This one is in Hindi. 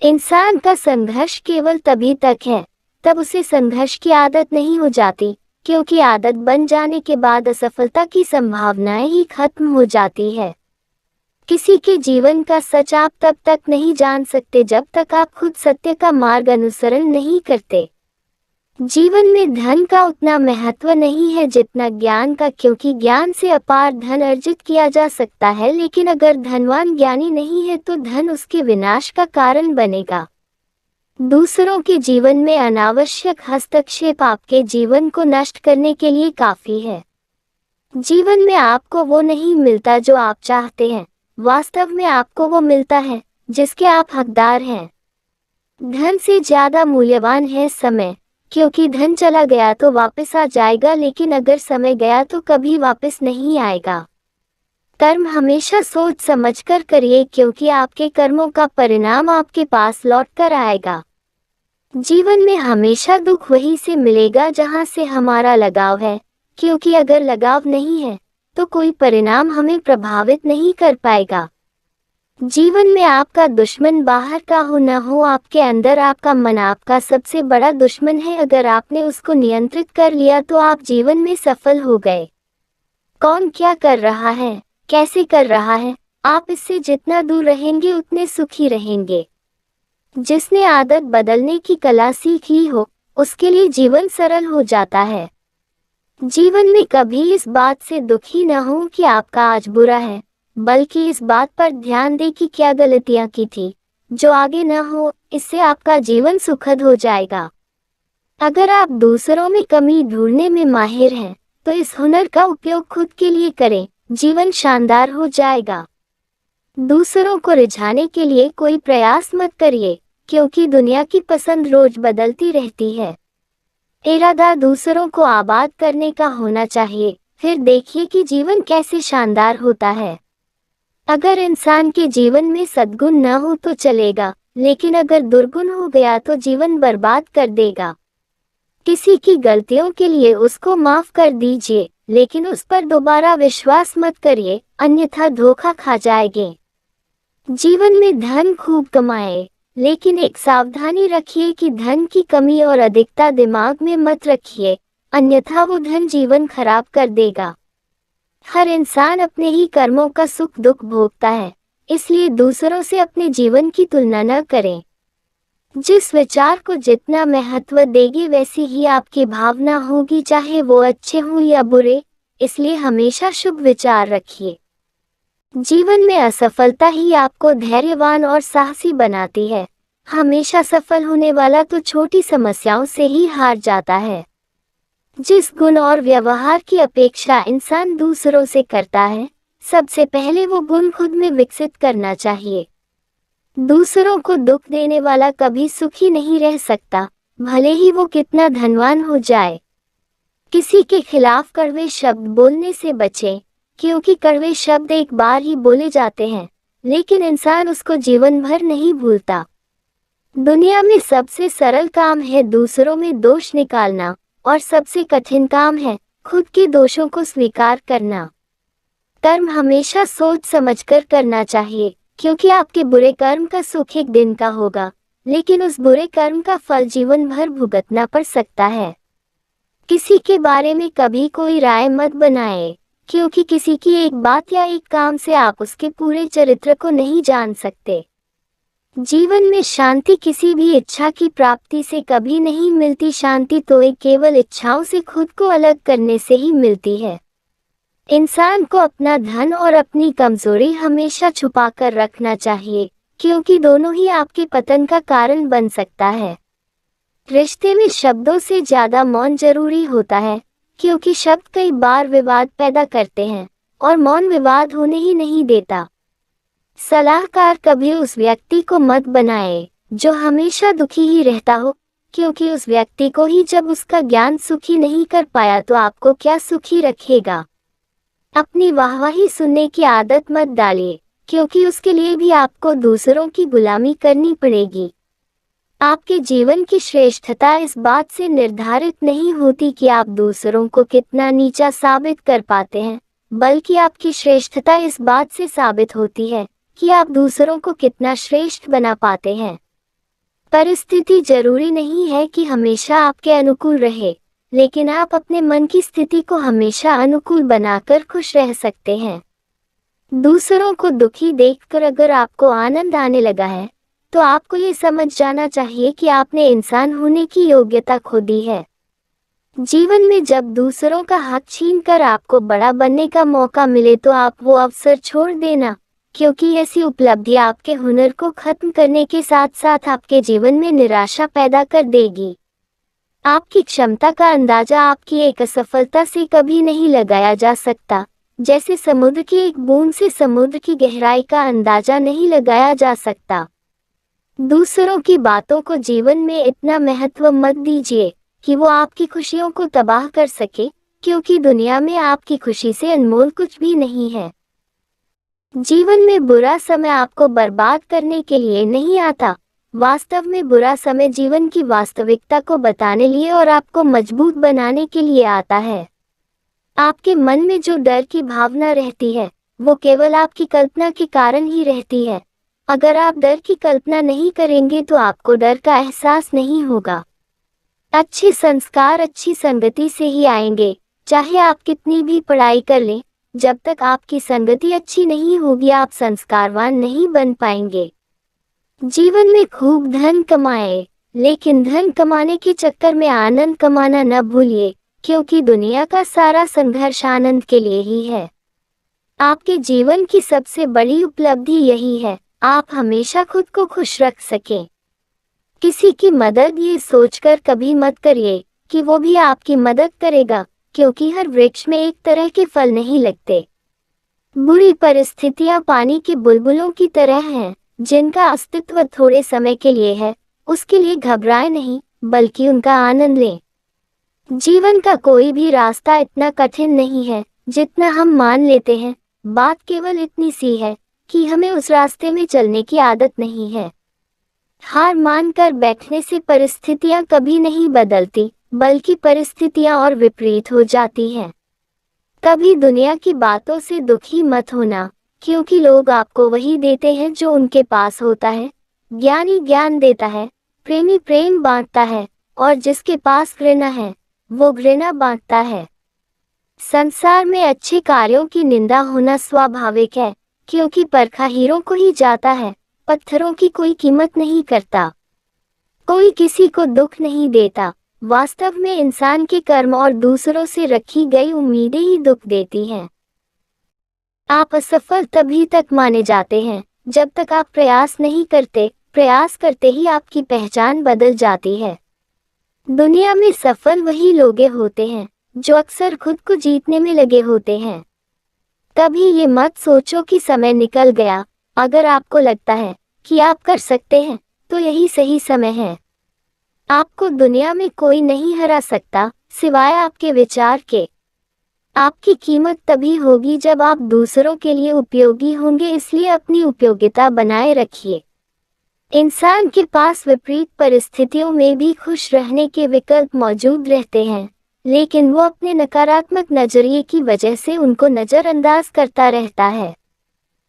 इंसान का संघर्ष केवल तभी तक है, तब उसे संघर्ष की आदत नहीं हो जाती, क्योंकि आदत बन जाने के बाद असफलता की संभावनाएं ही खत्म हो जाती है। किसी के जीवन का सच आप तब तक नहीं जान सकते जब तक आप खुद सत्य का मार्ग अनुसरण नहीं करते। जीवन में धन का उतना महत्व नहीं है जितना ज्ञान का, क्योंकि ज्ञान से अपार धन अर्जित किया जा सकता है, लेकिन अगर धनवान ज्ञानी नहीं है तो धन उसके विनाश का कारण बनेगा। दूसरों के जीवन में अनावश्यक हस्तक्षेप आपके जीवन को नष्ट करने के लिए काफी है। जीवन में आपको वो नहीं मिलता जो आप चाहते हैं, वास्तव में आपको वो मिलता है जिसके आप हकदार हैं। धन से ज्यादा मूल्यवान है समय, क्योंकि धन चला गया तो वापस आ जाएगा, लेकिन अगर समय गया तो कभी वापस नहीं आएगा। कर्म हमेशा सोच समझकर करिए, क्योंकि आपके कर्मों का परिणाम आपके पास लौट कर आएगा। जीवन में हमेशा दुख वहीं से मिलेगा जहां से हमारा लगाव है, क्योंकि अगर लगाव नहीं है तो कोई परिणाम हमें प्रभावित नहीं कर पाएगा। जीवन में आपका दुश्मन बाहर का हो न हो, आपके अंदर आपका मन आपका सबसे बड़ा दुश्मन है। अगर आपने उसको नियंत्रित कर लिया तो आप जीवन में सफल हो गए। कौन क्या कर रहा है, कैसे कर रहा है, आप इससे जितना दूर रहेंगे उतने सुखी रहेंगे। जिसने आदत बदलने की कला सीख ली हो, उसके लिए जीवन सरल हो जाता है। जीवन में कभी इस बात से दुखी न हो कि आपका आज बुरा है, बल्कि इस बात पर ध्यान दें कि क्या गलतियां की थी जो आगे न हो, इससे आपका जीवन सुखद हो जाएगा। अगर आप दूसरों में कमी ढूंढने में माहिर हैं, तो इस हुनर का उपयोग खुद के लिए करें, जीवन शानदार हो जाएगा। दूसरों को रिझाने के लिए कोई प्रयास मत करिए, क्योंकि दुनिया की पसंद रोज बदलती रहती है। इरादा दूसरों को आबाद करने का होना चाहिए, फिर देखिए कि जीवन कैसे शानदार होता है। अगर इंसान के जीवन में सद्गुण न हो तो चलेगा, लेकिन अगर दुर्गुण हो गया तो जीवन बर्बाद कर देगा। किसी की गलतियों के लिए उसको माफ कर दीजिए, लेकिन उस पर दोबारा विश्वास मत करिए, अन्यथा धोखा खा जाएंगे। जीवन में धन खूब कमाए, लेकिन एक सावधानी रखिए कि धन की कमी और अधिकता दिमाग में मत रखिए, अन्यथा वो धन जीवन खराब कर देगा। हर इंसान अपने ही कर्मों का सुख दुख भोगता है, इसलिए दूसरों से अपने जीवन की तुलना न करें। जिस विचार को जितना महत्व देगी वैसी ही आपकी भावना होगी, चाहे वो अच्छे हों या बुरे, इसलिए हमेशा शुभ विचार रखिए। जीवन में असफलता ही आपको धैर्यवान और साहसी बनाती है। हमेशा सफल होने वाला तो छोटी समस्याओं से ही हार जाता है। जिस गुण और व्यवहार की अपेक्षा इंसान दूसरों से करता है, सबसे पहले वो गुण खुद में विकसित करना चाहिए। दूसरों को दुख देने वाला कभी सुखी नहीं रह सकता, भले ही वो कितना धनवान हो जाए। किसी के खिलाफ कड़वे शब्द बोलने से बचें, क्योंकि कड़वे शब्द एक बार ही बोले जाते हैं, लेकिन इंसान उसको जीवन भर नहीं भूलता। दुनिया में सबसे सरल काम है दूसरों में दोष निकालना, और सबसे कठिन काम है खुद के दोषों को स्वीकार करना। कर्म हमेशा सोच समझकर करना चाहिए, क्योंकि आपके बुरे कर्म का सुख एक दिन का होगा, लेकिन उस बुरे कर्म का फल जीवन भर भुगतना पड़ सकता है। किसी के बारे में कभी कोई राय मत बनाए, क्योंकि किसी की एक बात या एक काम से आप उसके पूरे चरित्र को नहीं जान सकते। जीवन में शांति किसी भी इच्छा की प्राप्ति से कभी नहीं मिलती, शांति तो एक केवल इच्छाओं से खुद को अलग करने से ही मिलती है। इंसान को अपना धन और अपनी कमजोरी हमेशा छुपा कर रखना चाहिए, क्योंकि दोनों ही आपके पतन का कारण बन सकता है। रिश्ते में शब्दों से ज्यादा मौन जरूरी होता है, क्योंकि शब्द कई बार विवाद पैदा करते हैं और मौन विवाद होने ही नहीं देता। सलाहकार कभी उस व्यक्ति को मत बनाए जो हमेशा दुखी ही रहता हो, क्योंकि उस व्यक्ति को ही जब उसका ज्ञान सुखी नहीं कर पाया तो आपको क्या सुखी रखेगा। अपनी वाहवाही सुनने की आदत मत डालिए, क्योंकि उसके लिए भी आपको दूसरों की गुलामी करनी पड़ेगी। आपके जीवन की श्रेष्ठता इस बात से निर्धारित नहीं होती कि आप दूसरों को कितना नीचा साबित कर पाते हैं, बल्कि आपकी श्रेष्ठता इस बात से साबित होती है कि आप दूसरों को कितना श्रेष्ठ बना पाते हैं। परिस्थिति जरूरी नहीं है कि हमेशा आपके अनुकूल रहे, लेकिन आप अपने मन की स्थिति को हमेशा अनुकूल बनाकर खुश रह सकते हैं। दूसरों को दुखी देखकर अगर आपको आनंद आने लगा है, तो आपको ये समझ जाना चाहिए कि आपने इंसान होने की योग्यता खो दी है। जीवन में जब दूसरों का हक छीनकर आपको बड़ा बनने का मौका मिले तो आप वो अवसर छोड़ देना, क्योंकि ऐसी उपलब्धि आपके हुनर को खत्म करने के साथ साथ आपके जीवन में निराशा पैदा कर देगी। आपकी क्षमता का अंदाजा आपकी एक असफलता से कभी नहीं लगाया जा सकता। जैसे समुद्र की एक बूंद से समुद्र की गहराई का अंदाजा नहीं लगाया जा सकता। दूसरों की बातों को जीवन में इतना महत्व मत दीजिए कि वो आपकी खुशियों को तबाह कर सके, क्योंकि दुनिया में आपकी खुशी से अनमोल कुछ भी नहीं है। जीवन में बुरा समय आपको बर्बाद करने के लिए नहीं आता। वास्तव में बुरा समय जीवन की वास्तविकता को बताने लिए और आपको मजबूत बनाने के लिए आता है। आपके मन में जो डर की भावना रहती है, वो केवल आपकी कल्पना के कारण ही रहती है। अगर आप डर की कल्पना नहीं करेंगे तो आपको डर का एहसास नहीं होगा। अच्छे संस्कार अच्छी संगति से ही आएंगे। चाहे आप कितनी भी पढ़ाई कर लें, जब तक आपकी संगति अच्छी नहीं होगी आप संस्कारवान नहीं बन पाएंगे। जीवन में खूब धन कमाएं, लेकिन धन कमाने के चक्कर में आनंद कमाना न भूलिए, क्योंकि दुनिया का सारा संघर्ष आनंद के लिए ही है। आपके जीवन की सबसे बड़ी उपलब्धि यही है, आप हमेशा खुद को खुश रख सकें। किसी की मदद ये सोचकर कभी मत करिए कि वो भी आपकी मदद करेगा, क्योंकि हर वृक्ष में एक तरह के फल नहीं लगते। बुरी परिस्थितियां पानी के बुलबुलों की तरह हैं, जिनका अस्तित्व थोड़े समय के लिए है। उसके लिए घबराएं नहीं, बल्कि उनका आनंद लें। जीवन का कोई भी रास्ता इतना कठिन नहीं है जितना हम मान लेते हैं। बात केवल इतनी सी है कि हमें उस रास्ते में चलने की आदत नहीं है। हार मानकर बैठने से परिस्थितियां कभी नहीं बदलती, बल्कि परिस्थितियां और विपरीत हो जाती हैं। कभी दुनिया की बातों से दुखी मत होना, क्योंकि लोग आपको वही देते हैं जो उनके पास होता है। ज्ञानी ज्ञान देता है, प्रेमी प्रेम बांटता है, और जिसके पास घृणा है वो घृणा बांटता है। संसार में अच्छे कार्यों की निंदा होना स्वाभाविक है, क्योंकि परखा हीरों को ही जाता है, पत्थरों की कोई कीमत नहीं करता। कोई किसी को दुख नहीं देता। वास्तव में इंसान के कर्म और दूसरों से रखी गई उम्मीदें ही दुख देती हैं। आप असफल तभी तक माने जाते हैं जब तक आप प्रयास नहीं करते। प्रयास करते ही आपकी पहचान बदल जाती है। दुनिया में सफल वही लोग होते हैं जो अक्सर खुद को जीतने में लगे होते हैं। कभी ये मत सोचो कि समय निकल गया। अगर आपको लगता है कि आप कर सकते हैं, तो यही सही समय है। आपको दुनिया में कोई नहीं हरा सकता, सिवाय आपके विचार के। आपकी कीमत तभी होगी जब आप दूसरों के लिए उपयोगी होंगे, इसलिए अपनी उपयोगिता बनाए रखिए। इंसान के पास विपरीत परिस्थितियों में भी खुश रहने के विकल्प मौजूद रहते हैं, लेकिन वो अपने नकारात्मक नजरिए की वजह से उनको नजरअंदाज करता रहता है।